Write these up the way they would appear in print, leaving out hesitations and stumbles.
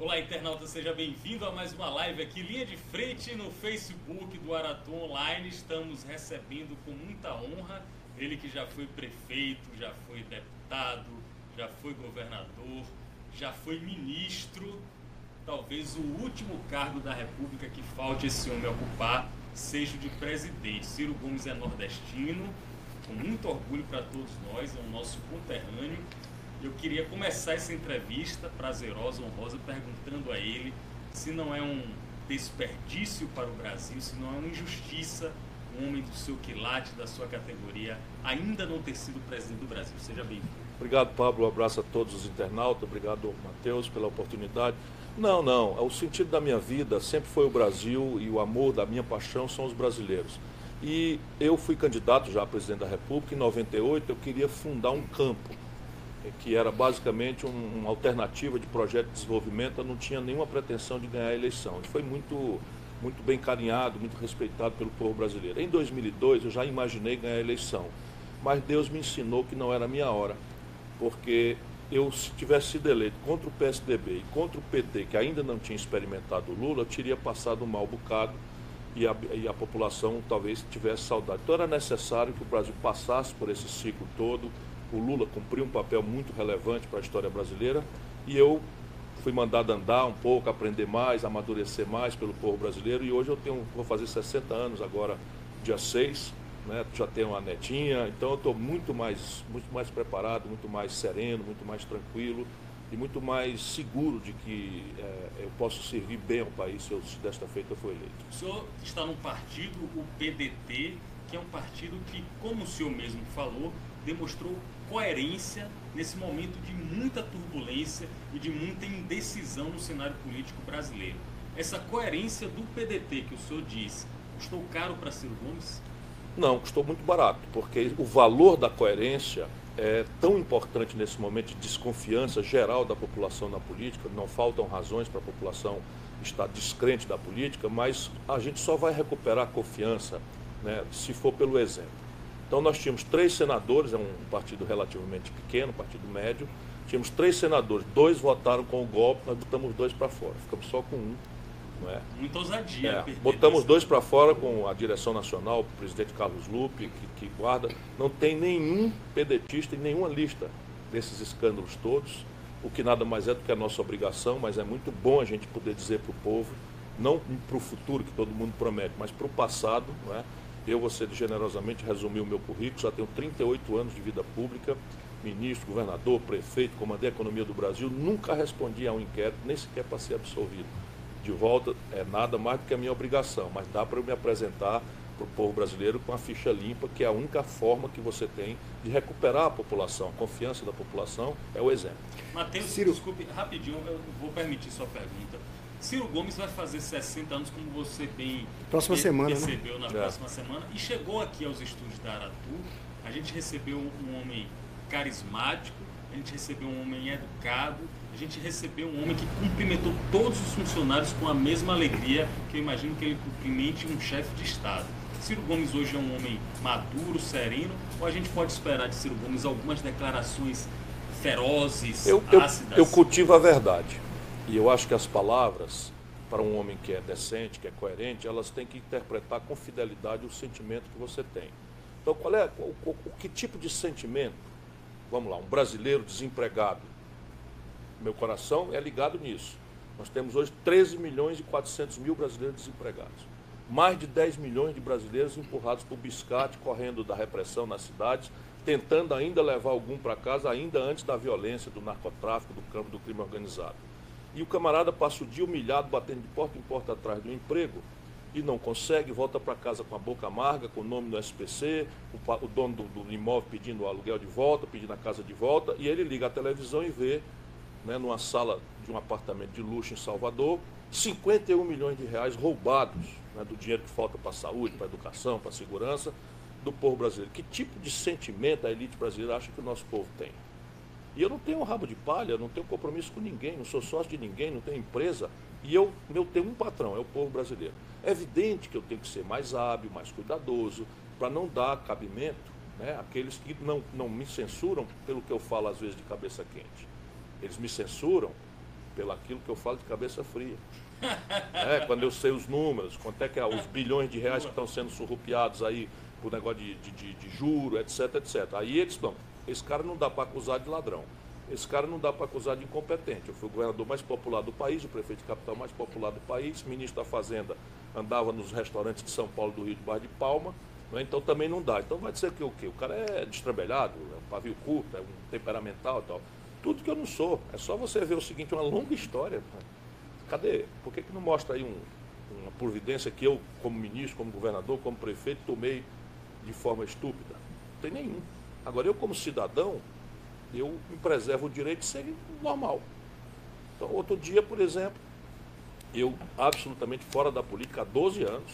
Olá, internauta, seja bem-vindo a mais uma live aqui, linha de frente no Facebook do Araton Online. Estamos recebendo com muita honra ele que já foi prefeito, já foi deputado, já foi governador, já foi ministro. Talvez o último cargo da República que falte esse homem ocupar seja o de presidente. Ciro Gomes é nordestino, com muito orgulho para todos nós, é o nosso conterrâneo. Eu queria começar essa entrevista prazerosa, honrosa, perguntando a ele se não é um desperdício para o Brasil, se não é uma injustiça um homem do seu quilate, da sua categoria, ainda não ter sido presidente do Brasil. Seja bem-vindo. Obrigado, Pablo. Um abraço a todos os internautas. Obrigado, Matheus, pela oportunidade. Não. O sentido da minha vida sempre foi o Brasil e o amor da minha paixão são os brasileiros. E eu fui candidato já a presidente da República. Em 98, eu queria fundar um campo, que era basicamente uma alternativa de projeto de desenvolvimento. Eu não tinha nenhuma pretensão de ganhar a eleição. E foi muito bem carinhado, muito respeitado pelo povo brasileiro. Em 2002, eu já imaginei ganhar a eleição. Mas Deus me ensinou que não era a minha hora. Porque eu, se tivesse sido eleito contra o PSDB e contra o PT, que ainda não tinha experimentado o Lula, eu teria passado um mau bocado e a população talvez tivesse saudade. Então era necessário que o Brasil passasse por esse ciclo todo. O Lula cumpriu um papel muito relevante para a história brasileira e eu fui mandado andar um pouco, aprender mais, amadurecer mais pelo povo brasileiro. E hoje vou fazer 60 anos agora, dia 6. Né, já tenho uma netinha, então eu estou muito mais preparado, muito mais sereno, muito mais tranquilo e muito mais seguro de que eu posso servir bem ao país se desta feita eu for eleito. O senhor está num partido, o PDT, que é um partido que, como o senhor mesmo falou, demonstrou coerência nesse momento de muita turbulência e de muita indecisão no cenário político brasileiro. Essa coerência do PDT que o senhor diz, custou caro para Ciro Gomes? Não, custou muito barato, porque o valor da coerência é tão importante nesse momento de desconfiança geral da população na política. Não faltam razões para a população estar descrente da política, mas a gente só vai recuperar a confiança, né, se for pelo exemplo. Então nós tínhamos 3 senadores, é um partido relativamente pequeno, um partido médio, tínhamos 3 senadores, 2 votaram com o golpe, nós botamos 2 para fora, ficamos só com 1. Não é? Muita ousadia. Botamos 2 para fora com a direção nacional, o presidente Carlos Lupe, que guarda. Não tem nenhum pedetista em nenhuma lista desses escândalos todos, o que nada mais é do que a nossa obrigação, mas é muito bom a gente poder dizer para o povo, não para o futuro que todo mundo promete, mas para o passado. Não é? Eu vou ser generosamente resumir o meu currículo, já tenho 38 anos de vida pública, ministro, governador, prefeito, comandei a economia do Brasil, nunca respondi a um inquérito, nem sequer para ser absolvido. De volta é nada mais do que a minha obrigação, mas dá para eu me apresentar para o povo brasileiro com a ficha limpa, que é a única forma que você tem de recuperar a população, a confiança da população é o exemplo. Matheus, Ciro, desculpe, rapidinho, eu vou permitir sua pergunta. Ciro Gomes vai fazer 60 anos, como você bem percebeu, na próxima semana, e chegou aqui aos estúdios da Aratu. A gente recebeu um homem carismático, a gente recebeu um homem educado, a gente recebeu um homem que cumprimentou todos os funcionários com a mesma alegria que eu imagino que ele cumprimente um chefe de Estado. Ciro Gomes hoje é um homem maduro, sereno, ou a gente pode esperar de Ciro Gomes algumas declarações ferozes, ácidas? Eu cultivo a verdade. E eu acho que as palavras, para um homem que é decente, que é coerente, elas têm que interpretar com fidelidade o sentimento que você tem. Então, que tipo de sentimento? Vamos lá, um brasileiro desempregado. Meu coração é ligado nisso. Nós temos hoje 13 milhões e 400 mil brasileiros desempregados. Mais de 10 milhões de brasileiros empurrados por biscate, correndo da repressão nas cidades, tentando ainda levar algum para casa, ainda antes da violência, do narcotráfico, do campo do crime organizado. E o camarada passa o dia humilhado, batendo de porta em porta atrás do emprego, e não consegue, volta para casa com a boca amarga, com o nome do SPC, o dono do imóvel pedindo o aluguel de volta, pedindo a casa de volta, e ele liga a televisão e vê, né, numa sala de um apartamento de luxo em Salvador, 51 milhões de reais roubados, né, do dinheiro que falta para a saúde, para a educação, para a segurança do povo brasileiro. Que tipo de sentimento a elite brasileira acha que o nosso povo tem? E eu não tenho um rabo de palha, não tenho compromisso com ninguém, não sou sócio de ninguém, não tenho empresa. E eu tenho um patrão, é o povo brasileiro. É evidente que eu tenho que ser mais hábil, mais cuidadoso, para não dar cabimento, né, àqueles que não me censuram pelo que eu falo às vezes de cabeça quente. Eles me censuram pelo aquilo que eu falo de cabeça fria. Quando eu sei os números, quanto é que é os bilhões de reais que estão sendo surrupiados aí por negócio de juro, etc, etc. Aí eles, não, esse cara não dá para acusar de ladrão, esse cara não dá para acusar de incompetente. Eu fui o governador mais popular do país, o prefeito de capital mais popular do país, ministro da Fazenda andava nos restaurantes de São Paulo, do Rio, de Barra de Palma, né? Então também não dá. Então vai dizer que o quê? O cara é destrambelhado, é um pavio curto, é um temperamental e tal. Tudo que eu não sou. É só você ver o seguinte, uma longa história. Né? Cadê? Por que não mostra aí uma providência que eu, como ministro, como governador, como prefeito, tomei de forma estúpida? Não tem nenhum. Agora, eu como cidadão, eu me preservo o direito de ser normal. Então, outro dia, por exemplo, eu absolutamente fora da política há 12 anos,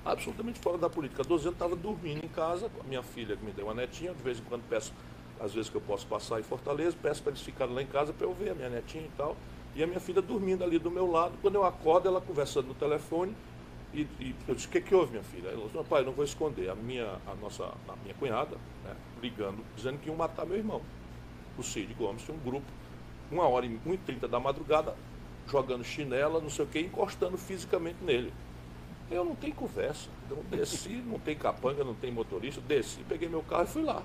absolutamente fora da política há 12 anos, estava dormindo em casa, com a minha filha que me deu uma netinha, de vez em quando peço, às vezes que eu posso passar em Fortaleza, peço para eles ficarem lá em casa para eu ver a minha netinha e tal. E a minha filha dormindo ali do meu lado, quando eu acordo, ela conversando no telefone, e eu disse, o que houve, minha filha? Ela disse, pai, eu não vou esconder. A minha cunhada, né, ligando, dizendo que iam matar meu irmão. O Cid Gomes tinha um grupo, 1h30 da madrugada, jogando chinela, não sei o que, encostando fisicamente nele. Eu não tenho conversa. Então desci, não tem capanga, não tem motorista, desci, peguei meu carro e fui lá.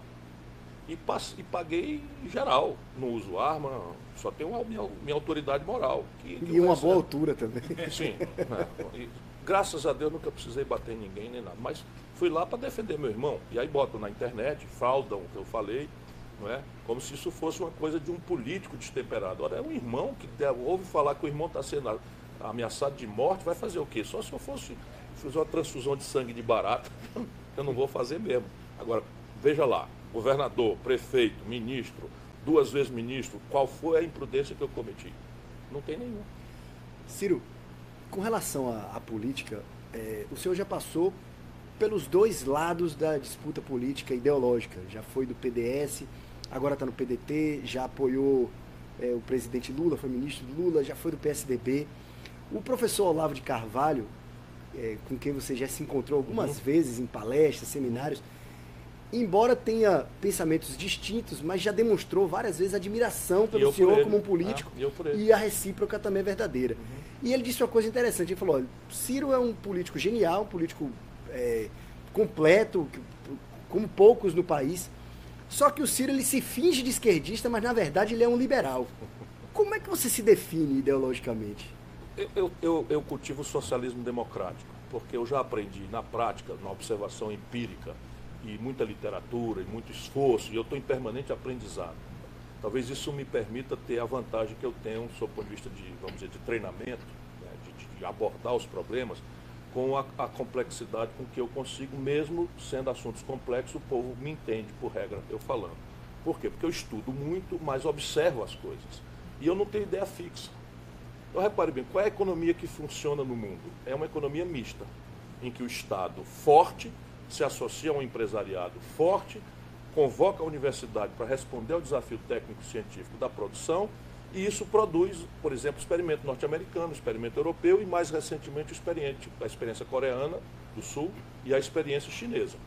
E paguei geral, não uso arma, só tenho a minha autoridade moral. E uma boa altura também. Sim. E, graças a Deus nunca precisei bater em ninguém nem nada, mas fui lá para defender meu irmão. E aí botam na internet, fraudam o que eu falei, não é? Como se isso fosse uma coisa de um político destemperado. Ora, é um irmão que ouve falar que o irmão está sendo ameaçado de morte, vai fazer o quê? Só se eu fosse fazer uma transfusão de sangue de barata, eu não vou fazer mesmo. Agora, veja lá. Governador, prefeito, ministro, 2 vezes ministro, qual foi a imprudência que eu cometi? Não tem nenhuma. Ciro, com relação à política, o senhor já passou pelos 2 lados da disputa política ideológica. Já foi do PDS, agora está no PDT, já apoiou o presidente Lula, foi ministro do Lula, já foi do PSDB. O professor Olavo de Carvalho, com quem você já se encontrou algumas vezes em palestras, seminários, embora tenha pensamentos distintos, mas já demonstrou várias vezes admiração pelo senhor como um político, e a recíproca também é verdadeira. E ele disse uma coisa interessante, ele falou, olha, Ciro é um político genial, um político completo, como poucos no país, só que o Ciro ele se finge de esquerdista, mas na verdade ele é um liberal. Como é que você se define ideologicamente? Eu cultivo o socialismo democrático, porque eu já aprendi na prática, na observação empírica, e muita literatura, e muito esforço, e eu estou em permanente aprendizado. Talvez isso me permita ter a vantagem que eu tenho, sob o ponto de vista de, vamos dizer, de treinamento, né, de abordar os problemas com a complexidade com que eu consigo, mesmo sendo assuntos complexos, o povo me entende, por regra, eu falando. Por quê? Porque eu estudo muito, mas observo as coisas. E eu não tenho ideia fixa. Então, repare bem, qual é a economia que funciona no mundo? É uma economia mista, em que o Estado forte se associa a um empresariado forte, convoca a universidade para responder ao desafio técnico-científico da produção, e isso produz, por exemplo, o experimento norte-americano, o experimento europeu e, mais recentemente, a experiência coreana do Sul e a experiência chinesa.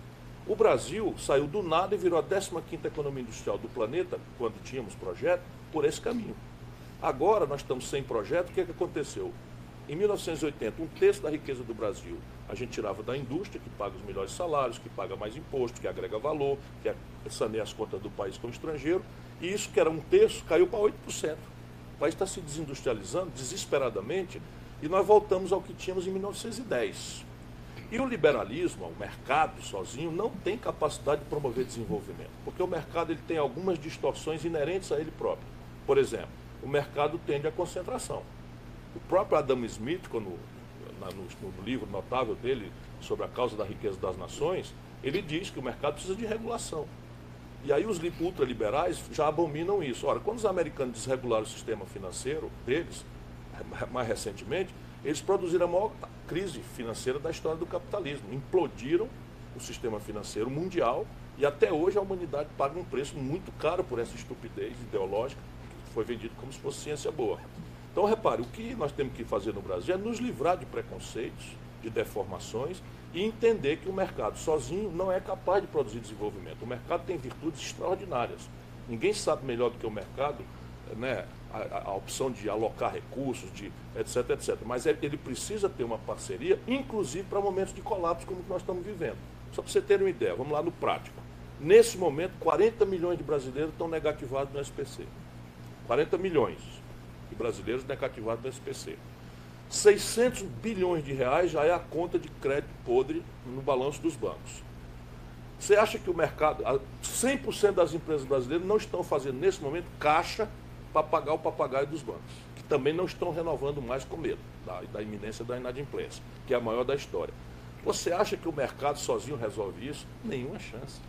O Brasil saiu do nada e virou a 15ª economia industrial do planeta, quando tínhamos projeto, por esse caminho. Agora nós estamos sem projeto, o que aconteceu? Em 1980, 1/3 da riqueza do Brasil a gente tirava da indústria, que paga os melhores salários, que paga mais imposto, que agrega valor, que saneia as contas do país com o estrangeiro, e isso que era 1/3 caiu para 8%. O país está se desindustrializando desesperadamente e nós voltamos ao que tínhamos em 1910. E o liberalismo, o mercado sozinho, não tem capacidade de promover desenvolvimento, porque o mercado ele tem algumas distorções inerentes a ele próprio. Por exemplo, o mercado tende à concentração. O próprio Adam Smith, no livro notável dele sobre a causa da riqueza das nações, ele diz que o mercado precisa de regulação. E aí os ultraliberais já abominam isso. Ora, quando os americanos desregularam o sistema financeiro deles, mais recentemente, eles produziram a maior crise financeira da história do capitalismo. Implodiram o sistema financeiro mundial e até hoje a humanidade paga um preço muito caro por essa estupidez ideológica que foi vendido como se fosse ciência boa. Então, repare, o que nós temos que fazer no Brasil é nos livrar de preconceitos, de deformações e entender que o mercado sozinho não é capaz de produzir desenvolvimento. O mercado tem virtudes extraordinárias. Ninguém sabe melhor do que o mercado né, a opção de alocar recursos, de etc, etc. Mas ele precisa ter uma parceria, inclusive para momentos de colapso como que nós estamos vivendo. Só para você ter uma ideia, vamos lá no prático. Nesse momento, 40 milhões de brasileiros estão negativados no SPC. 40 milhões de brasileiros negativados no SPC. 600 bilhões de reais já é a conta de crédito podre no balanço dos bancos. Você acha que o mercado, 100% das empresas brasileiras não estão fazendo nesse momento caixa para pagar o papagaio dos bancos, que também não estão renovando mais com medo da iminência da inadimplência, que é a maior da história. Você acha que o mercado sozinho resolve isso? Nenhuma chance.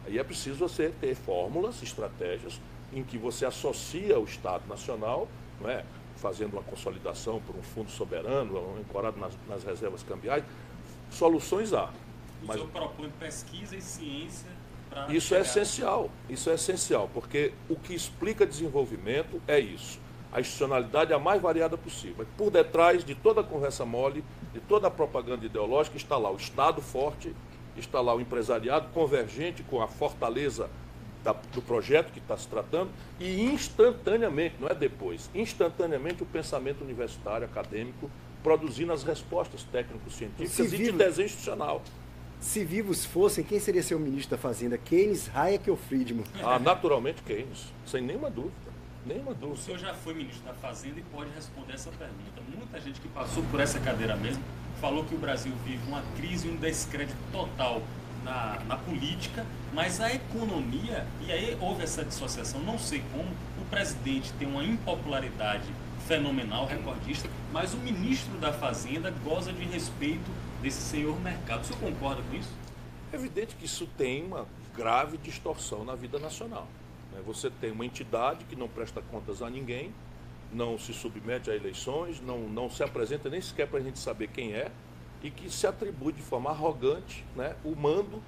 Aí é preciso você ter fórmulas, estratégias, em que você associa o Estado Nacional, não é, fazendo uma consolidação por um fundo soberano, ancorado nas reservas cambiais. Soluções há. O senhor propõe pesquisa e ciência para... Isso é essencial, porque o que explica desenvolvimento é isso. A institucionalidade é a mais variada possível. Por detrás de toda a conversa mole, de toda a propaganda ideológica, está lá o Estado forte, está lá o empresariado convergente com a fortaleza do projeto que está se tratando e instantaneamente, não é depois, instantaneamente o pensamento universitário, acadêmico, produzindo as respostas técnico-científicas e de desenho institucional. Se vivos fossem, quem seria seu ministro da Fazenda? Keynes, Hayek ou Friedman? Naturalmente Keynes, sem nenhuma dúvida. Nenhuma dúvida. O senhor já foi ministro da Fazenda e pode responder essa pergunta. Muita gente que passou por essa cadeira mesmo falou que o Brasil vive uma crise e um descrédito total na política, mas a economia, e aí houve essa dissociação, não sei como, o presidente tem uma impopularidade fenomenal, recordista, mas o ministro da Fazenda goza de respeito desse senhor mercado. O senhor concorda com isso? É evidente que isso tem uma grave distorção na vida nacional. Você tem uma entidade que não presta contas a ninguém, não se submete a eleições, não se apresenta nem sequer para a gente saber quem é, e que se atribui de forma arrogante, né, o mando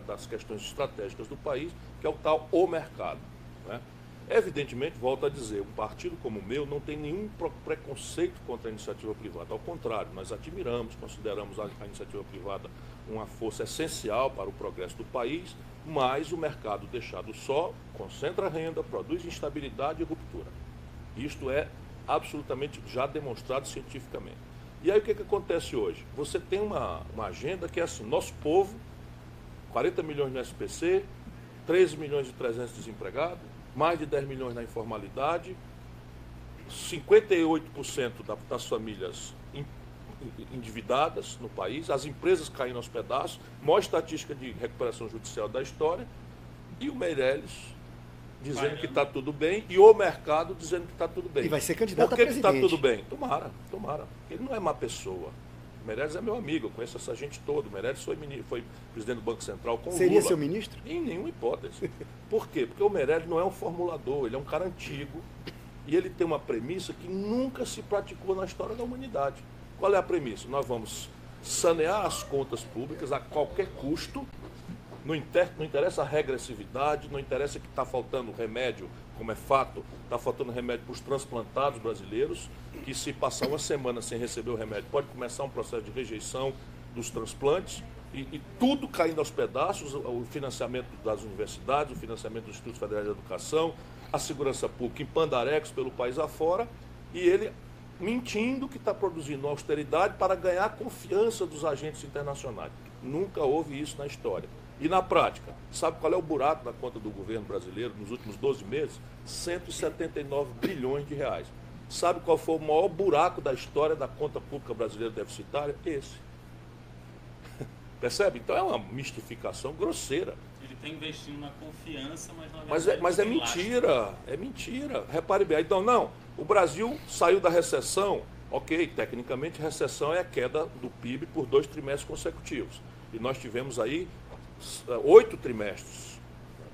das questões estratégicas do país, que é o tal o mercado. Né? Evidentemente, volto a dizer, um partido como o meu não tem nenhum preconceito contra a iniciativa privada. Ao contrário, nós admiramos, consideramos a iniciativa privada uma força essencial para o progresso do país, mas o mercado deixado só concentra renda, produz instabilidade e ruptura. Isto é absolutamente já demonstrado cientificamente. E aí o que acontece hoje? Você tem uma agenda que é assim, nosso povo, 40 milhões no SPC, 13 milhões e 300 desempregados, mais de 10 milhões na informalidade, 58% das famílias endividadas no país, as empresas caindo aos pedaços, maior estatística de recuperação judicial da história, e o Meirelles dizendo que está tudo bem, e o mercado dizendo que está tudo bem. E vai ser candidato a presidente. Por que está tudo bem? Tomara. Ele não é má pessoa. O Meirelles é meu amigo, eu conheço essa gente toda. O Meirelles foi presidente do Banco Central com Seria Lula. seu ministro? Em nenhuma hipótese. Por quê? Porque o Meirelles não é um formulador, ele é um cara antigo, e ele tem uma premissa que nunca se praticou na história da humanidade. Qual é a premissa? Nós vamos sanear as contas públicas a qualquer custo. Não interessa a regressividade, não interessa que está faltando remédio, como é fato, está faltando remédio para os transplantados brasileiros, que se passar uma semana sem receber o remédio, pode começar um processo de rejeição dos transplantes, e tudo caindo aos pedaços, o financiamento das universidades, o financiamento dos Institutos Federais de Educação, a segurança pública em pandarecos pelo país afora, e ele mentindo que está produzindo austeridade para ganhar a confiança dos agentes internacionais. Nunca houve isso na história. E na prática, sabe qual é o buraco na conta do governo brasileiro nos últimos 12 meses? 179 bilhões de reais. Sabe qual foi o maior buraco da história da conta pública brasileira deficitária? Esse. Percebe? Então é uma mistificação grosseira. Ele está investindo na confiança, mas na verdade... Mas é mentira, é mentira. Repare bem. Então, não, o Brasil saiu da recessão, ok, tecnicamente recessão é a queda do PIB por 2 trimestres consecutivos. E nós tivemos aí 8 trimestres,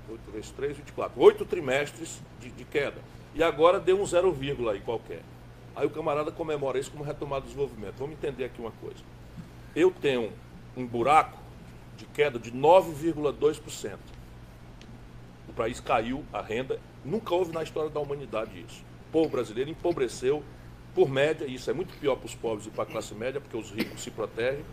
8 vezes 3, 24, 8 trimestres de queda. E agora deu um 0, aí qualquer. Aí o camarada comemora isso como retomada do desenvolvimento. Vamos entender aqui uma coisa. Eu tenho um buraco de queda de 9,2%. O país caiu, a renda, nunca houve na história da humanidade isso. O povo brasileiro empobreceu, por média, e isso é muito pior para os pobres e para a classe média, porque os ricos se protegem,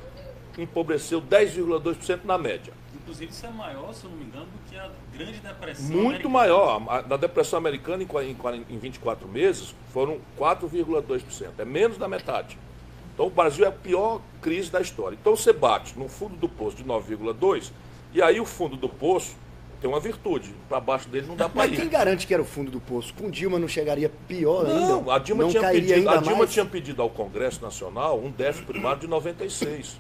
empobreceu 10,2% na média. Inclusive, isso é maior, se eu não me engano, do que a Grande Depressão Muito americana. maior. Na Depressão Americana, em 24 meses, foram 4,2%. É menos da metade. Então, o Brasil é a pior crise da história. Então, você bate no fundo do poço de 9,2%, e aí o fundo do poço tem uma virtude. Para baixo dele não dá para ir. Mas quem garante que era o fundo do poço? Com Dilma não chegaria pior ainda? Não, a Dilma, não cairia ainda mais? tinha pedido ao Congresso Nacional um déficit primário de 96%.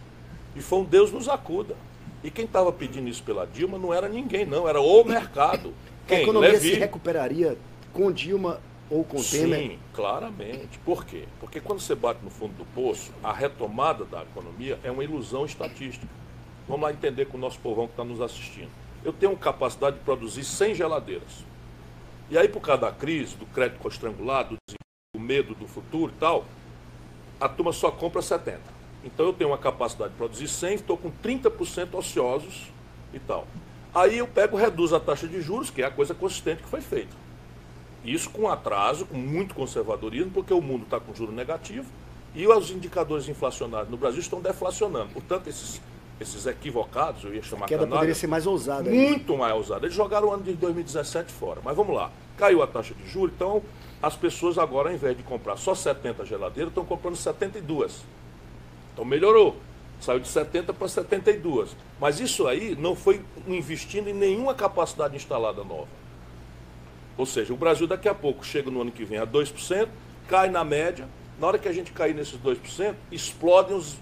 E foi um Deus nos acuda. E quem estava pedindo isso pela Dilma não era ninguém, não. Era o mercado. A economia se recuperaria com Dilma ou com Temer? Sim, claramente. Por quê? Porque quando você bate no fundo do poço, a retomada da economia é uma ilusão estatística. Vamos lá entender com o nosso povão que está nos assistindo. Eu tenho capacidade de produzir 100 geladeiras. E aí, por causa da crise, do crédito estrangulado, do medo do futuro e tal, a turma só compra 70. Então, eu tenho uma capacidade de produzir 100, estou com 30% ociosos e tal. Aí eu pego, reduzo a taxa de juros, que é a coisa consistente que foi feita. Isso com atraso, com muito conservadorismo, porque o mundo está com juros negativo e os indicadores inflacionários no Brasil estão deflacionando. Portanto, esses equivocados, eu ia chamar a queda poderia ser mais ousada. Muito mais ousada. Eles jogaram o ano de 2017 fora. Mas vamos lá. Caiu a taxa de juros, então as pessoas agora, ao invés de comprar só 70 geladeiras, estão comprando 72. Então melhorou. Saiu de 70 para 72. Mas isso aí não foi investindo em nenhuma capacidade instalada nova. Ou seja, o Brasil daqui a pouco chega no ano que vem a 2%, cai na média. Na hora que a gente cair nesses 2%, explodem os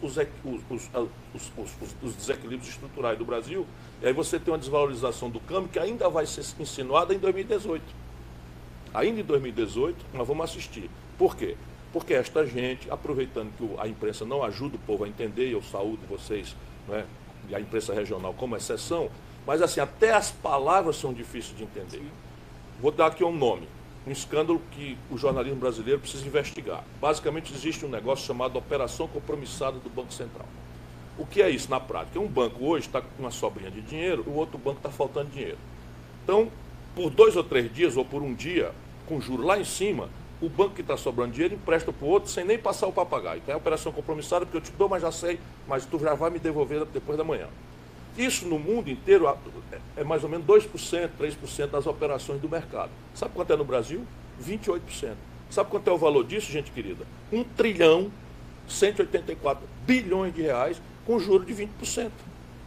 desequilíbrios estruturais do Brasil. E aí você tem uma desvalorização do câmbio que ainda vai ser insinuada em 2018. Ainda em 2018, nós vamos assistir. Por quê? Porque esta gente, aproveitando que a imprensa não ajuda o povo a entender, e eu saúdo vocês, né, e a imprensa regional como exceção, mas assim, até as palavras são difíceis de entender. Vou dar aqui um nome. Um escândalo que o jornalismo brasileiro precisa investigar. Basicamente, existe um negócio chamado Operação Compromissada do Banco Central. O que é isso na prática? Um banco hoje está com uma sobrinha de dinheiro, o outro banco está faltando dinheiro. Então, por 2 ou 3 dias, ou por um dia, com juros lá em cima, o banco que está sobrando dinheiro empresta para o outro sem nem passar o papagaio. Então é operação compromissada, porque eu te dou, mas já sei, mas tu já vai me devolver depois da manhã. Isso no mundo inteiro é mais ou menos 2%, 3% das operações do mercado. Sabe quanto é no Brasil? 28%. Sabe quanto é o valor disso, gente querida? 1 trilhão 184 bilhões de reais com juros de 20%.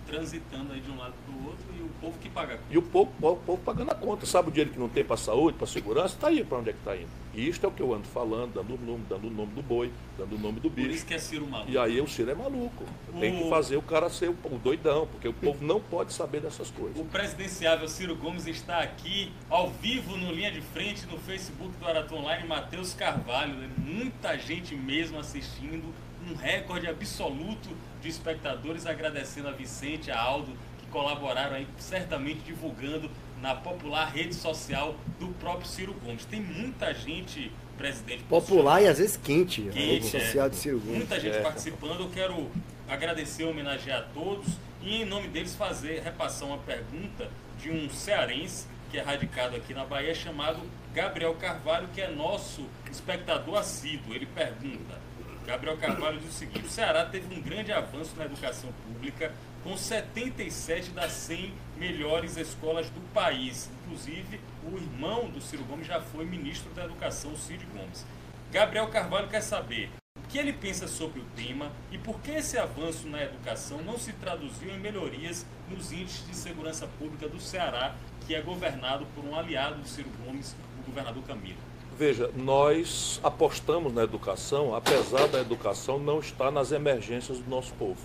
Transitando aí de um lado para o outro e o povo que paga a conta. E o povo pagando a conta. Sabe o dinheiro que não tem para saúde, para segurança? Está aí para onde é que está indo. E isto é o que eu ando falando, dando o nome do boi, dando o nome do bicho. Por isso que é Ciro maluco. E aí o Ciro é maluco. Tem que fazer o cara ser o doidão, porque o povo não pode saber dessas coisas. O presidenciável Ciro Gomes está aqui, ao vivo, no Linha de Frente, no Facebook do Araton Online, Matheus Carvalho. Muita gente mesmo assistindo, um recorde absoluto de espectadores, agradecendo a Vicente, a Aldo, que colaboraram aí, certamente divulgando na popular rede social do próprio Ciro Gomes. Tem muita gente, presidente... Popular e às vezes quente, a rede Quente, social de Ciro Gomes. Muita gente participando. Eu quero agradecer, homenagear a todos e, em nome deles, repassar uma pergunta de um cearense que é radicado aqui na Bahia, chamado Gabriel Carvalho, que é nosso espectador assíduo. Ele pergunta: Gabriel Carvalho diz o seguinte: o Ceará teve um grande avanço na educação pública, com 77 das 100 melhores escolas do país. Inclusive, o irmão do Ciro Gomes já foi ministro da Educação, o Cid Gomes. Gabriel Carvalho quer saber o que ele pensa sobre o tema e por que esse avanço na educação não se traduziu em melhorias nos índices de segurança pública do Ceará, que é governado por um aliado do Ciro Gomes, o governador Camilo. Veja, nós apostamos na educação, apesar da educação não estar nas emergências do nosso povo.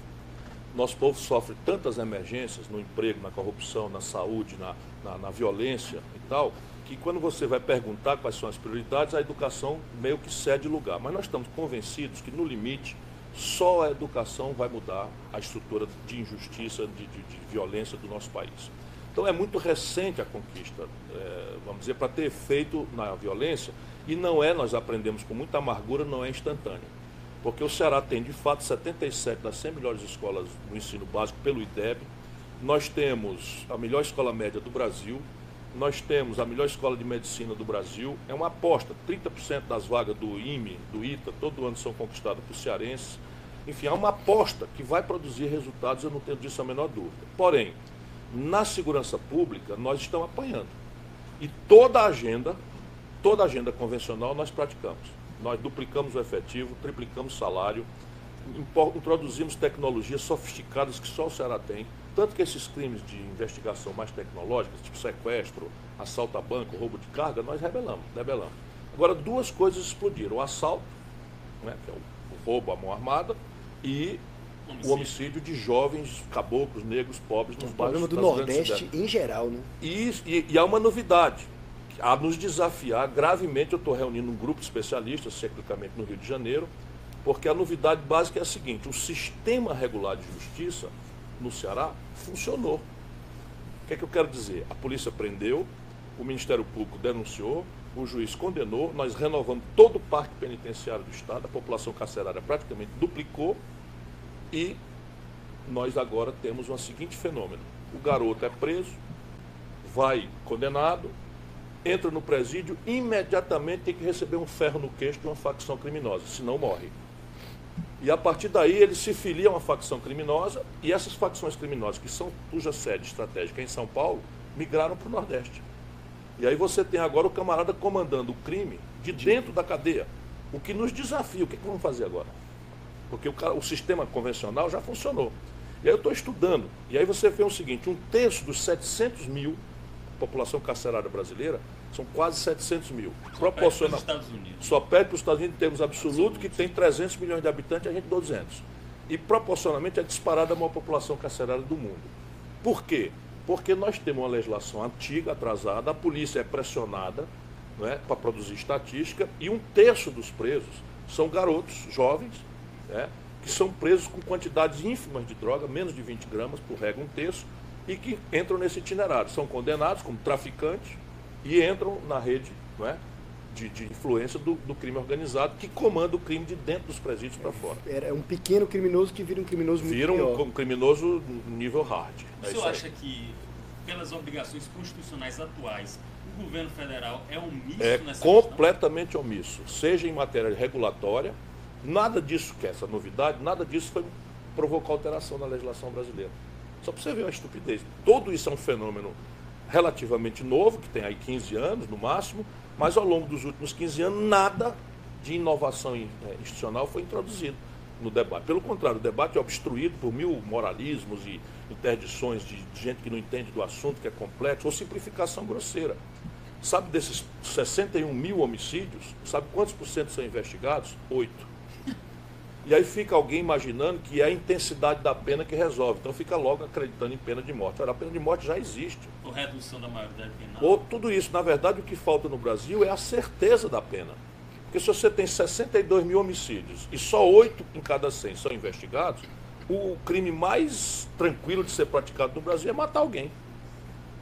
Nosso povo sofre tantas emergências no emprego, na corrupção, na saúde, na violência e tal, que quando você vai perguntar quais são as prioridades, a educação meio que cede lugar. Mas nós estamos convencidos que, no limite, só a educação vai mudar a estrutura de injustiça, de violência do nosso país. Então é muito recente a conquista, vamos dizer, para ter efeito na violência, e não é, nós aprendemos com muita amargura, não é instantâneo. Porque o Ceará tem, de fato, 77 das 100 melhores escolas no ensino básico pelo IDEB. Nós temos a melhor escola média do Brasil. Nós temos a melhor escola de medicina do Brasil. É uma aposta, 30% das vagas do IME, do ITA, todo ano são conquistadas por cearenses. Enfim, é uma aposta que vai produzir resultados, eu não tenho disso a menor dúvida. Porém, Na segurança pública, nós estamos apanhando. E toda a agenda convencional nós praticamos. Nós duplicamos o efetivo, triplicamos o salário, introduzimos tecnologias sofisticadas que só o Ceará tem. Tanto que esses crimes de investigação mais tecnológicas, tipo sequestro, assalto a banco, roubo de carga, nós rebelamos. Agora, duas coisas explodiram. O assalto, né, que é o roubo à mão armada, e o homicídio de jovens caboclos, negros, pobres nos bairros do Nordeste em geral, né? E há uma novidade, a nos desafiar gravemente. Eu estou reunindo um grupo de especialistas, ciclicamente no Rio de Janeiro, porque a novidade básica é a seguinte: o sistema regular de justiça no Ceará funcionou. O que é que eu quero dizer? A polícia prendeu, o Ministério Público denunciou, o juiz condenou, nós renovamos todo o parque penitenciário do Estado, a população carcerária praticamente duplicou, e nós agora temos um seguinte fenômeno: o garoto é preso, vai condenado, entra no presídio, imediatamente tem que receber um ferro no queixo de uma facção criminosa, senão morre. E a partir daí ele se filia a uma facção criminosa, e essas facções criminosas, que são cuja sede estratégica em São Paulo, migraram para o Nordeste. E aí você tem agora o camarada comandando o crime de dentro da cadeia, o que nos desafia. O que vamos fazer agora? Porque o sistema convencional já funcionou. E aí eu estou estudando, e aí você vê o seguinte: um terço dos 700 mil, população carcerária brasileira, são quase 700 mil. Proporcional. Só perde para os Estados Unidos em termos absolutos, que tem 300 milhões de habitantes, a gente 200. E proporcionalmente é disparada a maior população carcerária do mundo. Por quê? Porque nós temos uma legislação antiga, atrasada, a polícia é pressionada, não é, para produzir estatística, e um terço dos presos são garotos, jovens, que são presos com quantidades ínfimas de droga, menos de 20 gramas, por regra um terço, e que entram nesse itinerário. São condenados como traficantes e entram na rede, não é, de influência do crime organizado, que comanda o crime de dentro dos presídios para fora. É um pequeno criminoso que vira um criminoso muito pior. Vira um criminoso nível hard. O senhor acha que, pelas obrigações constitucionais atuais, o governo federal é omisso nessa questão? É completamente omisso, seja em matéria regulatória. Nada disso, que é essa novidade, nada disso provocou alteração na legislação brasileira. Só para você ver uma estupidez. Tudo isso é um fenômeno relativamente novo, que tem aí 15 anos no máximo, mas ao longo dos últimos 15 anos nada de inovação institucional foi introduzido no debate. Pelo contrário, o debate é obstruído por mil moralismos e interdições de gente que não entende do assunto, que é complexo, ou simplificação grosseira. Sabe, desses 61 mil homicídios, sabe quantos por cento são investigados? 8. E aí fica alguém imaginando que é a intensidade da pena que resolve. Então fica logo acreditando em pena de morte. Ora, a pena de morte já existe. Ou redução da maioridade penal. Ou tudo isso. Na verdade, o que falta no Brasil é a certeza da pena. Porque se você tem 62 mil homicídios e só 8 em cada 100 são investigados, o crime mais tranquilo de ser praticado no Brasil é matar alguém.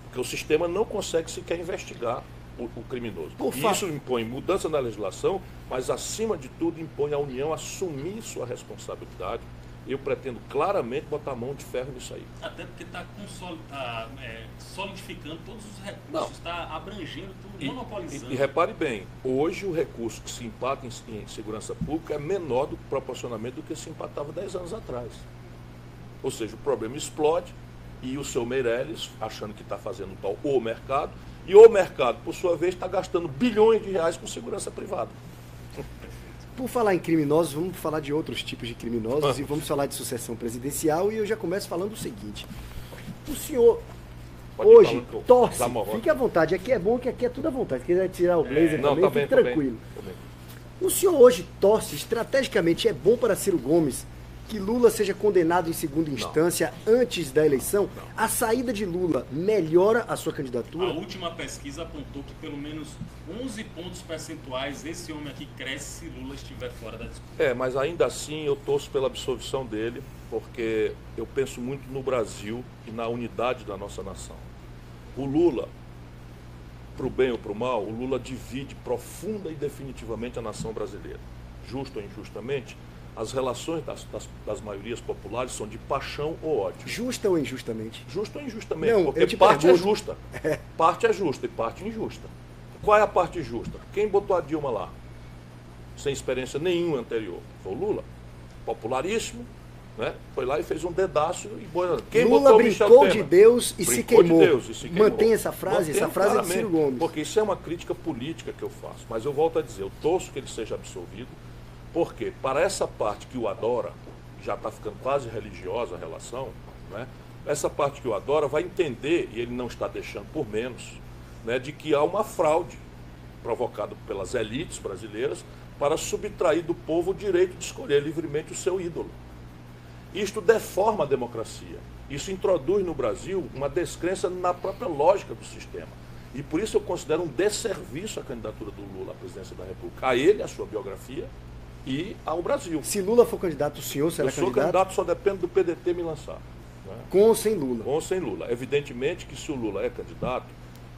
Porque o sistema não consegue sequer investigar o criminoso. Isso impõe mudança na legislação, mas acima de tudo impõe a União assumir sua responsabilidade. Eu pretendo claramente botar a mão de ferro nisso aí. Até porque está solidificando todos os recursos, está abrangendo tudo, monopolizando. E repare bem, hoje o recurso que se empata em segurança pública é menor proporcionalmente do que se empatava 10 anos atrás. Ou seja, o problema explode e o seu Meirelles, achando que está fazendo tal o mercado, e o mercado, por sua vez, está gastando bilhões de reais com segurança privada. Por falar em criminosos, vamos falar de outros tipos de criminosos e vamos falar de sucessão presidencial. E eu já começo falando o seguinte: o senhor hoje torce, fique à vontade, aqui é bom que aqui é tudo à vontade. Se quiser tirar o blazer também, tá fique bem, tranquilo. Tá bem. O senhor hoje torce, estrategicamente é bom para Ciro Gomes que Lula seja condenado em segunda instância antes da eleição? A saída de Lula melhora a sua candidatura? A última pesquisa apontou que pelo menos 11 pontos percentuais esse homem aqui cresce se Lula estiver fora da disputa. Mas ainda assim eu torço pela absolvição dele, porque eu penso muito no Brasil e na unidade da nossa nação. O Lula, para o bem ou para o mal, o Lula divide profunda e definitivamente a nação brasileira. Justo ou injustamente, as relações das maiorias populares são de paixão ou ódio. Justa ou injustamente? Justa ou injustamente, não, porque parte é justa. Parte é justa e parte injusta. Qual é a parte justa? Quem botou a Dilma lá? Sem experiência nenhuma anterior. Foi o Lula. Popularíssimo, Né? Foi lá e fez um dedaço e quem Lula botou brincou de Deus e se queimou. Mantém essa frase? Mantém essa frase é de claramente, Ciro Gomes. porque isso é uma crítica política que eu faço. Mas eu volto a dizer, eu torço que ele seja absolvido, porque para essa parte que o adora, já está ficando quase religiosa a relação, né? Essa parte que o adora vai entender, e ele não está deixando por menos, né, de que há uma fraude provocada pelas elites brasileiras para subtrair do povo o direito de escolher livremente o seu ídolo. Isto deforma a democracia. Isso introduz no Brasil uma descrença na própria lógica do sistema. E por isso eu considero um desserviço a candidatura do Lula à presidência da República. A ele, a sua biografia e ao Brasil. Se Lula for candidato, o senhor será candidato? Eu sou candidato, só depende do PDT me lançar. Né? Com ou sem Lula? Com ou sem Lula. Evidentemente que se o Lula é candidato,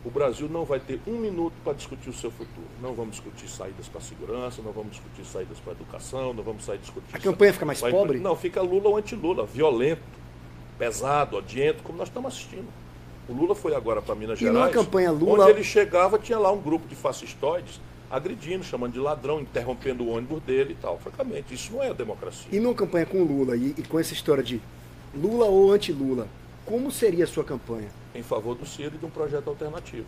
o Brasil não vai ter um minuto para discutir o seu futuro. Não vamos discutir saídas para a segurança, não vamos discutir saídas para a educação, não vamos discutir... A campanha fica mais pobre? Não, fica Lula ou anti-Lula, violento, pesado, odiento, como nós estamos assistindo. O Lula foi agora para Minas Gerais, numa campanha Lula... onde ele chegava, tinha lá um grupo de fascistoides agredindo, chamando de ladrão, interrompendo o ônibus dele e tal. Francamente, isso não é a democracia. E numa campanha com Lula e com essa história de Lula ou anti-Lula, como seria a sua campanha? Em favor do Ciro e de um projeto alternativo.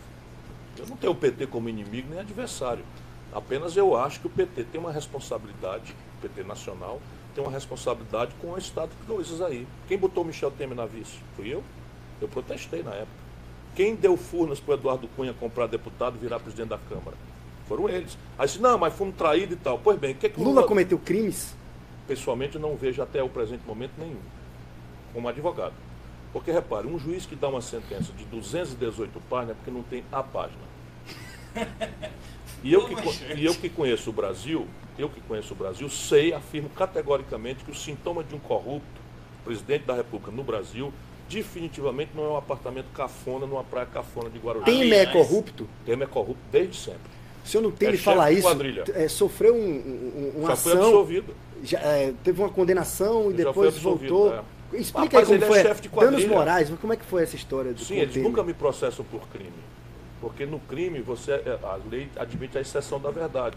Eu não tenho o PT como inimigo nem adversário. Apenas eu acho que o PT tem uma responsabilidade, o PT nacional, tem uma responsabilidade com o estado de coisas aí. Quem botou Michel Temer na vice? Fui eu. Eu protestei na época. Quem deu furnas para o Eduardo Cunha comprar deputado e virar presidente da Câmara? Foram eles. Aí disse, não, mas fomos traídos e tal. Pois bem, o que é que o Lula cometeu crimes? Pessoalmente, eu não vejo até o presente momento nenhum, como advogado. Porque, repare, um juiz que dá uma sentença de 218 páginas é porque não tem a página. E eu que conheço o Brasil, sei, afirmo categoricamente que o sintoma de um corrupto presidente da República no Brasil definitivamente não é um apartamento cafona numa praia cafona de Guarujá. Temer é corrupto? Temer é corrupto desde sempre. O senhor não tem me falar isso? Sofreu uma ação... Já foi absolvido. Teve uma condenação e depois voltou... Explica Rapaz, aí como foi. Chefe de quadrilha. Danos morais, como é que foi essa história do Sim, eles nunca me processam por crime. Porque no crime a lei admite a exceção da verdade.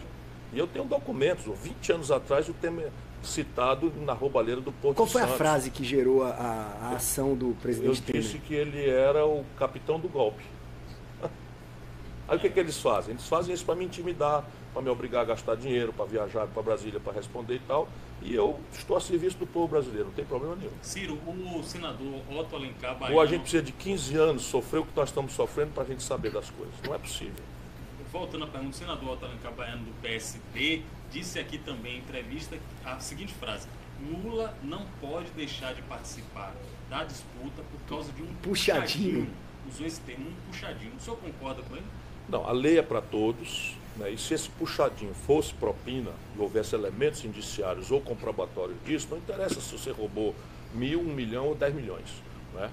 E eu tenho documentos, 20 anos atrás, o Temer citado na roubalheira do Porto Qual foi Santos. A frase que gerou a ação do presidente Temer? Eu disse que ele era o capitão do golpe. Aí o que eles fazem? Eles fazem isso para me intimidar, para me obrigar a gastar dinheiro, para viajar para Brasília, para responder e tal. E eu estou a serviço do povo brasileiro, não tem problema nenhum. Ciro, o senador Otto Alencar Baiano... Ou a gente precisa de 15 anos sofrer o que nós estamos sofrendo para a gente saber das coisas. Não é possível. Voltando à pergunta, o senador Otto Alencar Baiano do PSD disse aqui também em entrevista a seguinte frase: Lula não pode deixar de participar da disputa por causa de um puxadinho. Usou esse termo, um puxadinho. O senhor concorda com ele? Não, a lei é para todos, né? E se esse puxadinho fosse propina e houvesse elementos indiciários ou comprobatórios disso, não interessa se você roubou 1.000, 1 milhão ou 10 milhões. Né?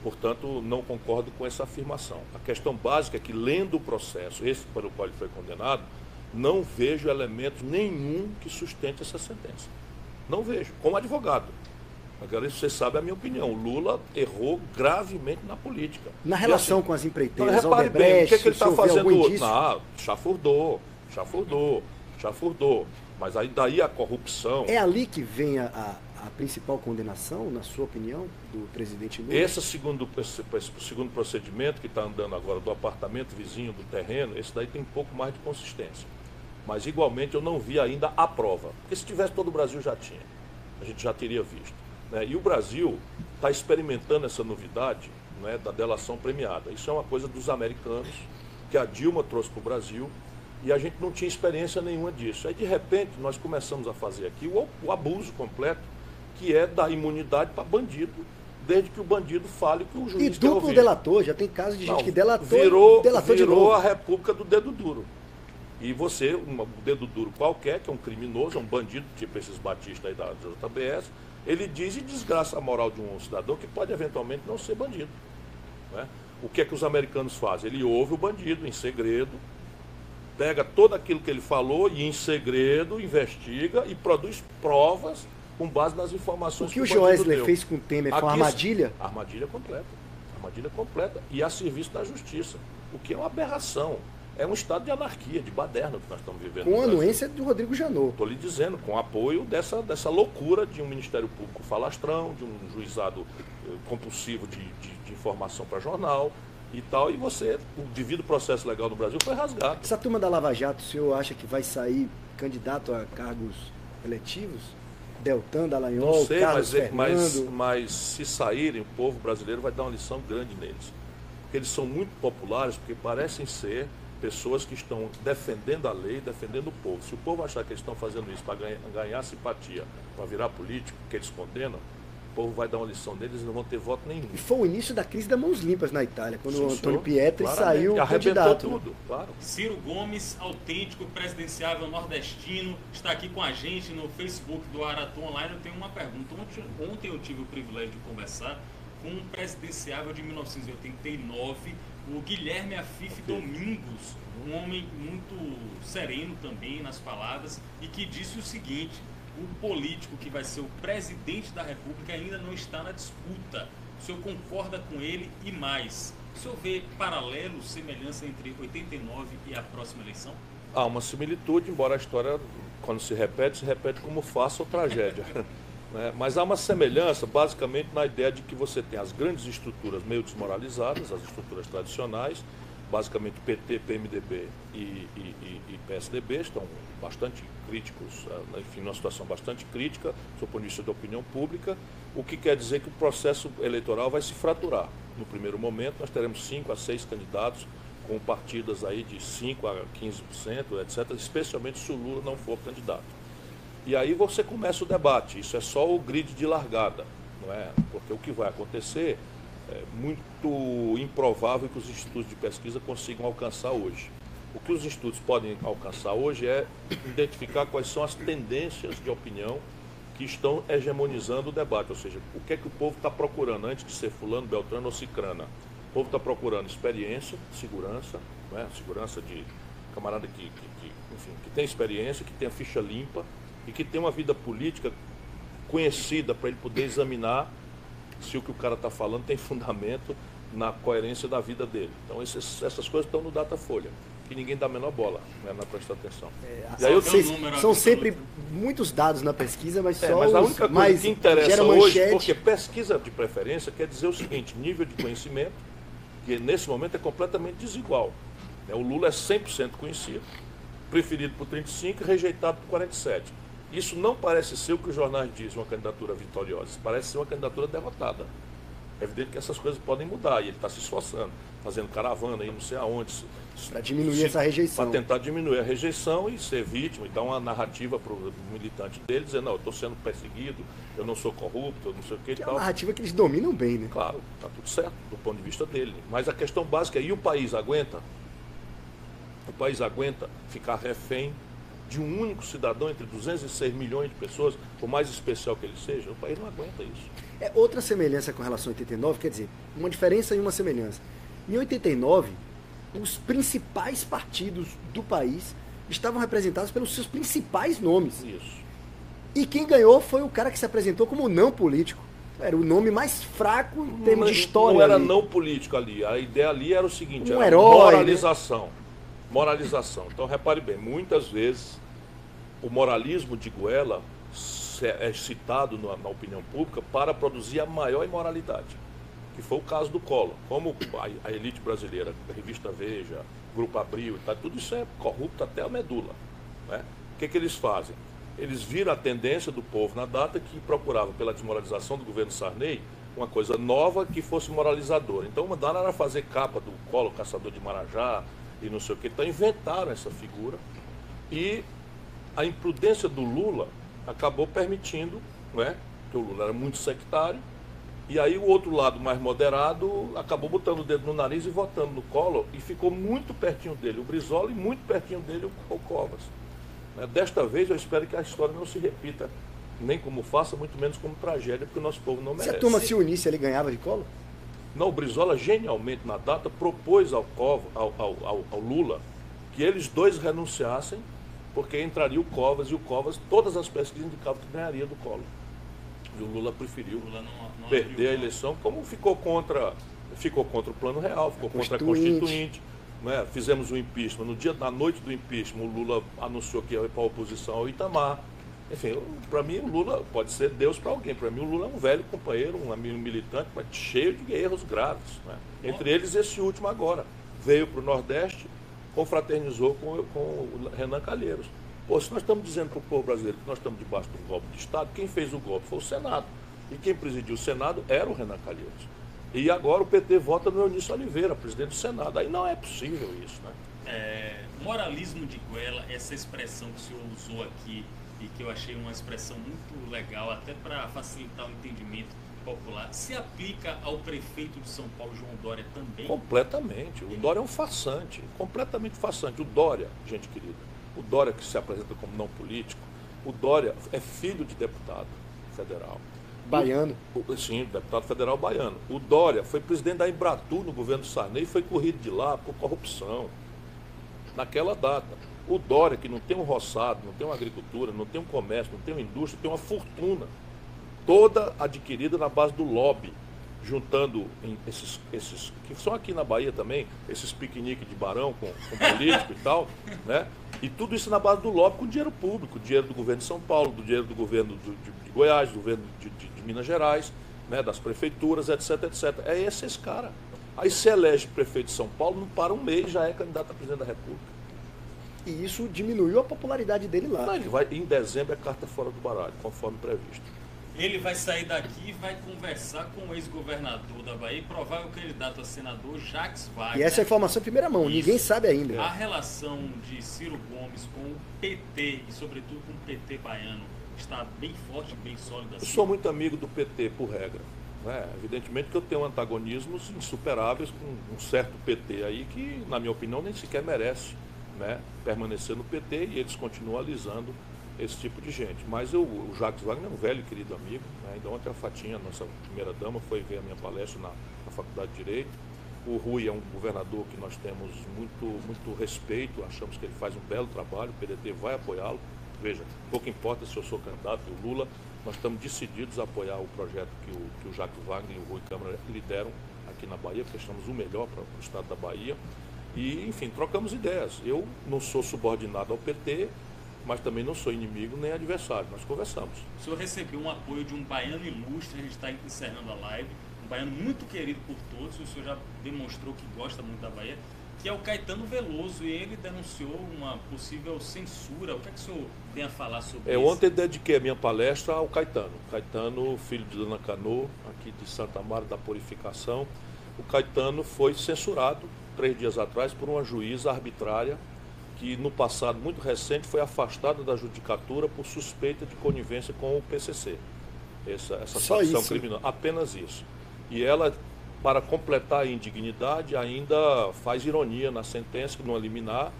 Portanto, não concordo com essa afirmação. A questão básica é que, lendo o processo, esse pelo qual ele foi condenado, não vejo elementos nenhum que sustente essa sentença. Não vejo, como advogado. Agora, você sabe a minha opinião. Lula errou gravemente na política. Na relação assim, com as empreiteiras, não, repare bem, o que ele está fazendo hoje? Chafurdou. Mas aí daí a corrupção... É ali que vem a principal condenação, na sua opinião, do presidente Lula? Esse segundo procedimento que está andando agora do apartamento vizinho, do terreno, esse daí tem um pouco mais de consistência. Mas, igualmente, eu não vi ainda a prova. Porque se tivesse, todo o Brasil já tinha. A gente já teria visto. Né? E o Brasil está experimentando essa novidade, né, da delação premiada. Isso é uma coisa dos americanos, que a Dilma trouxe para o Brasil, e a gente não tinha experiência nenhuma disso. Aí, de repente, nós começamos a fazer aqui o abuso completo, que é dar imunidade para bandido, desde que o bandido fale que o juiz quer ouvir. E duplo delator, já tem casos de gente que delatou de novo. Virou a república do dedo duro. E você, um dedo duro qualquer, que é um criminoso, é um bandido, tipo esses batistas aí da JBS, ele diz e desgraça a moral de um cidadão que pode eventualmente não ser bandido. Né? O que é que os americanos fazem? Ele ouve o bandido em segredo, pega todo aquilo que ele falou e em segredo investiga e produz provas com base nas informações que o Joesley fez com o Temer foi uma armadilha? Armadilha completa. E a serviço da justiça. O que é uma aberração. É um estado de anarquia, de baderna que nós estamos vivendo. Com a anuência do Rodrigo Janot. Estou lhe dizendo, com apoio dessa loucura de um Ministério Público falastrão, de um juizado compulsivo de informação para jornal e tal, e o devido processo legal no Brasil foi rasgado. Essa turma da Lava Jato, o senhor acha que vai sair candidato a cargos eletivos? Deltan, Dallagnol, Não sei, Carlos Fernando. mas se saírem, o povo brasileiro vai dar uma lição grande neles. Porque eles são muito populares, porque parecem ser pessoas que estão defendendo a lei, defendendo o povo. Se o povo achar que eles estão fazendo isso para ganhar simpatia, para virar político, que eles condenam, o povo vai dar uma lição deles e não vão ter voto nenhum. E foi o início da crise das mãos limpas na Itália, quando Sim, o Antônio senhor. Pietri Claramente. saiu Arrebentou candidato. tudo, claro. Ciro Gomes, autêntico, presidenciável nordestino, está aqui com a gente no Facebook do Araton Online. Eu tenho uma pergunta. Ontem eu tive o privilégio de conversar com um presidenciável de 1989, o Guilherme Afif Domingos, um homem muito sereno também nas palavras, e que disse o seguinte: o político que vai ser o presidente da República ainda não está na disputa. O senhor concorda com ele e mais? O senhor vê paralelo, semelhança entre 89 e a próxima eleição? Há uma similitude, embora a história, quando se repete como farsa ou tragédia. Né? Mas há uma semelhança, basicamente, na ideia de que você tem as grandes estruturas meio desmoralizadas, as estruturas tradicionais, basicamente PT, PMDB e PSDB, estão bastante críticos, enfim, numa situação bastante crítica, do ponto de vista da opinião pública, o que quer dizer que o processo eleitoral vai se fraturar. No primeiro momento, nós teremos 5 a 6 candidatos, com partidas aí de 5 a 15%, etc., especialmente se o Lula não for candidato. E aí você começa o debate, isso é só o grid de largada, não é? Porque o que vai acontecer é muito improvável que os institutos de pesquisa consigam alcançar hoje. O que os institutos podem alcançar hoje é identificar quais são as tendências de opinião que estão hegemonizando o debate, ou seja, o que é que o povo está procurando antes de ser fulano, beltrano ou cicrana. O povo está procurando experiência, segurança, não é? Segurança de camarada que tem experiência, que tem a ficha limpa e que tem uma vida política conhecida para ele poder examinar se o que o cara está falando tem fundamento na coerência da vida dele. Então essas coisas estão no Datafolha, que ninguém dá a menor bola, né, não presta atenção. E aí são sempre muitos dados na pesquisa, mas só mas a única coisa que interessa hoje, porque pesquisa de preferência quer dizer o seguinte: nível de conhecimento, que nesse momento é completamente desigual. O Lula é 100% conhecido, preferido por 35% e rejeitado por 47%. Isso não parece ser o que os jornais dizem, uma candidatura vitoriosa, parece ser uma candidatura derrotada. É evidente que essas coisas podem mudar e ele está se esforçando, fazendo caravana aí não sei aonde. Para diminuir essa rejeição. Para tentar diminuir a rejeição e ser vítima e dar uma narrativa para o militante dele, dizendo: não, eu estou sendo perseguido, eu não sou corrupto, eu não sei o que e tal. É uma narrativa que eles dominam bem, né? Claro, está tudo certo do ponto de vista dele. Mas a questão básica é: e o país aguenta? O país aguenta ficar refém de um único cidadão entre 206 milhões de pessoas, por mais especial que ele seja? O país não aguenta isso. É outra semelhança com relação a 89, quer dizer, uma diferença e uma semelhança. Em 89, os principais partidos do país estavam representados pelos seus principais nomes. Isso. E quem ganhou foi o cara que se apresentou como não político. Era o nome mais fraco em termos de história. Não era ali. Não político ali. A ideia ali era o seguinte: um era herói, moralização. Né? Moralização. Então, repare bem, muitas vezes o moralismo de Goela é citado na opinião pública para produzir a maior imoralidade, que foi o caso do Collor. Como a elite brasileira, a revista Veja, Grupo Abril, e tal, tudo isso é corrupto até a medula. Né? O que eles fazem? Eles viram a tendência do povo na data que procurava, pela desmoralização do governo Sarney, uma coisa nova que fosse moralizadora. Então, mandaram era fazer capa do Collor, caçador de Marajá, e não sei o que. Então, inventaram essa figura e a imprudência do Lula acabou permitindo, né, que o Lula era muito sectário, e aí o outro lado mais moderado acabou botando o dedo no nariz e votando no Collor, e ficou muito pertinho dele o Brizola e muito pertinho dele o Covas. Desta vez eu espero que a história não se repita, nem como farsa, muito menos como tragédia, porque o nosso povo não merece. Se a turma se unisse, ele ganhava de Collor? Não, o Brizola genialmente na data propôs ao Lula que eles dois renunciassem, porque entraria o Covas, e o Covas, todas as pesquisas indicavam que ganharia do Collor. E o Lula preferiu perder a eleição, como ficou contra o Plano Real, ficou contra a Constituinte, né? Fizemos o impeachment. Na noite do impeachment, o Lula anunciou que ia para a oposição ao Itamar. Enfim, para mim o Lula pode ser Deus para alguém. Para mim o Lula é um velho companheiro, um amigo militante, mas cheio de erros graves. Né? Entre eles esse último agora. Veio para o Nordeste, confraternizou com o Renan Calheiros. Pô, se nós estamos dizendo para o povo brasileiro que nós estamos debaixo de um golpe de Estado, quem fez o golpe foi o Senado. E quem presidiu o Senado era o Renan Calheiros. E agora o PT vota no Eunício Oliveira, presidente do Senado. Aí não é possível isso, né? Moralismo de goela, essa expressão que o senhor usou aqui, e que eu achei uma expressão muito legal, até para facilitar o entendimento popular, se aplica ao prefeito de São Paulo, João Dória, também? Completamente. O Dória é um farsante, completamente farsante. O Dória, gente querida, o Dória que se apresenta como não político, o Dória é filho de deputado federal. Baiano. Sim, deputado federal baiano. O Dória foi presidente da Embratur no governo Sarney e foi corrido de lá por corrupção. Naquela data. O Dória, que não tem um roçado, não tem uma agricultura, não tem um comércio, não tem uma indústria, tem uma fortuna toda adquirida na base do lobby, juntando esses que são aqui na Bahia também, esses piqueniques de barão com político e tal, né? E tudo isso na base do lobby com dinheiro público, dinheiro do governo de São Paulo, do dinheiro do governo de Goiás, do governo de Minas Gerais, né? Das prefeituras, etc, etc. É esse cara. Aí se elege prefeito de São Paulo, não para um mês, já é candidato a presidente da República. E isso diminuiu a popularidade dele lá. Não, ele vai, em dezembro é carta fora do baralho, conforme previsto. Ele vai sair daqui e vai conversar com o ex-governador da Bahia e provável candidato a senador, Jacques Wagner. E essa é a informação em primeira mão, Isso. Ninguém sabe ainda. A relação de Ciro Gomes com o PT e sobretudo com o PT baiano está bem forte, bem sólida. Eu sou muito amigo do PT, por regra. Né? Evidentemente que eu tenho antagonismos insuperáveis com um certo PT aí que, na minha opinião, nem sequer merece, né, permanecer no PT, e eles continuam alisando esse tipo de gente. Mas o Jacques Wagner é um velho e querido amigo. Né? Ainda ontem a Fatinha, nossa primeira dama, foi ver a minha palestra na Faculdade de Direito. O Rui é um governador que nós temos muito respeito, achamos que ele faz um belo trabalho, o PDT vai apoiá-lo. Veja, pouco importa se eu sou candidato ou Lula, nós estamos decididos a apoiar o projeto que o Jacques Wagner e o Rui Câmara lideram aqui na Bahia, porque estamos o melhor para o estado da Bahia. E, enfim, trocamos ideias. Eu não sou subordinado ao PT, mas também não sou inimigo nem adversário. Nós conversamos. O senhor recebeu um apoio de um baiano ilustre, a gente está encerrando a live, um baiano muito querido por todos, o senhor já demonstrou que gosta muito da Bahia, que é o Caetano Veloso, e ele denunciou uma possível censura. O que é que o senhor tem a falar sobre isso? Ontem dediquei a minha palestra ao Caetano. Caetano, filho de Dona Cano, aqui de Santa Mara da Purificação. O Caetano foi censurado 3 dias atrás por uma juíza arbitrária que no passado muito recente foi afastada da judicatura por suspeita de conivência com o PCC. Essa facção criminosa. Apenas isso. E ela, para completar a indignidade, ainda faz ironia na sentença, que não liminar,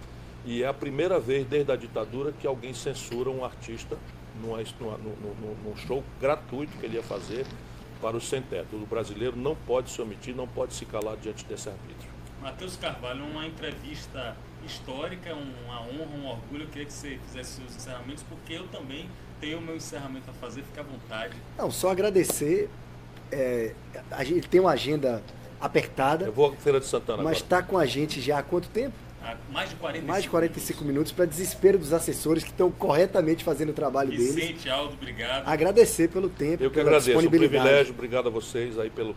e é a primeira vez desde a ditadura que alguém censura um artista num show gratuito que ele ia fazer para o sem-teto. O brasileiro não pode se omitir, não pode se calar diante desse arbítrio. Matheus Carvalho, uma entrevista histórica, uma honra, um orgulho. Eu queria que você fizesse seus encerramentos, porque eu também tenho o meu encerramento a fazer, fica à vontade. Não, só agradecer. A gente tem uma agenda apertada. Eu vou à Feira de Santana mas agora. está com a gente já há quanto tempo? Há mais de 45 Mais de 45 minutos, para desespero dos assessores que estão corretamente fazendo o trabalho deles. Vicente, Aldo, obrigado. Agradecer pelo tempo, eu que pela agradeço, disponibilidade. um privilégio, obrigado a vocês aí pela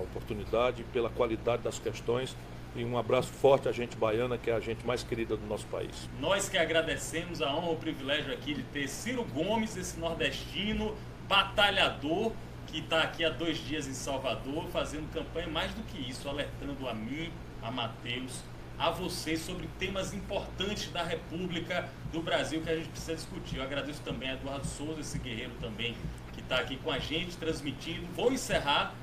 oportunidade, pela qualidade das questões, e um abraço forte à gente baiana, que é a gente mais querida do nosso país. Nós que agradecemos a honra, o privilégio aqui de ter Ciro Gomes, esse nordestino batalhador, que está aqui há 2 dias em Salvador, fazendo campanha, mais do que isso, alertando a mim, a Matheus, a vocês sobre temas importantes da República do Brasil que a gente precisa discutir. Eu agradeço também a Eduardo Souza, esse guerreiro também, que está aqui com a gente, transmitindo. Vou encerrar,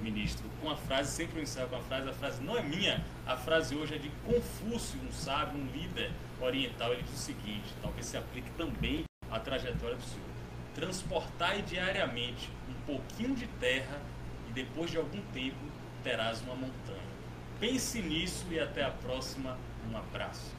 ministro, com a frase, sempre eu encerro com a frase não é minha, a frase hoje é de Confúcio, um sábio, um líder oriental. Ele diz o seguinte, talvez se aplique também à trajetória do senhor: transportai diariamente um pouquinho de terra e depois de algum tempo terás uma montanha. Pense nisso e até a próxima. Um abraço.